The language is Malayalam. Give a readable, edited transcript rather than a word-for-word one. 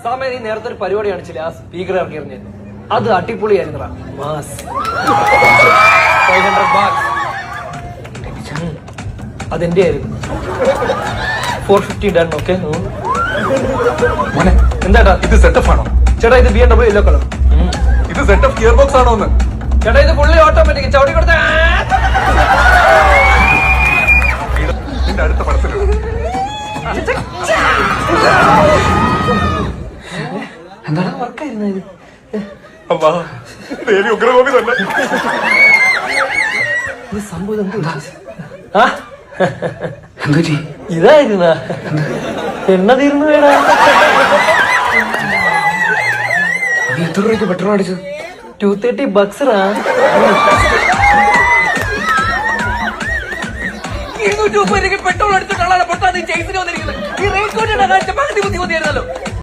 സാമേ നീ നേരത്തെ ഒരു പരിപാടി കാണിച്ചില്ല, ആ സ്പീക്കർ ഇറക്കിയിരുന്നേ, അത് അടിപൊളിയായിരുന്നടാ. Mass 500 bucks. അതെന്റെ ആയിരുന്നു. 450 ഡൺ. ഓക്കെ എന്താടാ ഇത് സെറ്റപ്പ് ആണോ ചേട്ടാ? ഇത് BMW യെല്ലോ കളർ. ഇത് സെറ്റപ്പ് ഗിയർ ബോക്സ് ആണോ എന്ന് ചേട്ടാ ഇത് ഫുള്ളി ഓട്ടോമാറ്റിക്. ചവിട്ടി കൊടുത്ത നിന്റെ അടുത്ത പടത്തിലുണ്ട്. എന്താണ് വർക്കായിരുന്നു ഇത്? അല്ലാ, ദേവി ഉഗ്രകോപി തന്നെ. ഇത് സംഭവം എന്താ? ഇതായിരുന്ന എണ്ണ തീർന്നു വേടാ. എത്ര രൂപയ്ക്ക് പെട്രോൾ അടിച്ചത്? 230 bucks. 230 പെട്രോൾ അടിച്ചിട്ടുള്ള പൊട്ടാ നീ ചേസിന് വന്നിരിക്കുന്നത്. ഈ റേറ്റ് കൊണ്ട് പകുതി ബുദ്ധി മതിയായിരുന്നല്ലോ.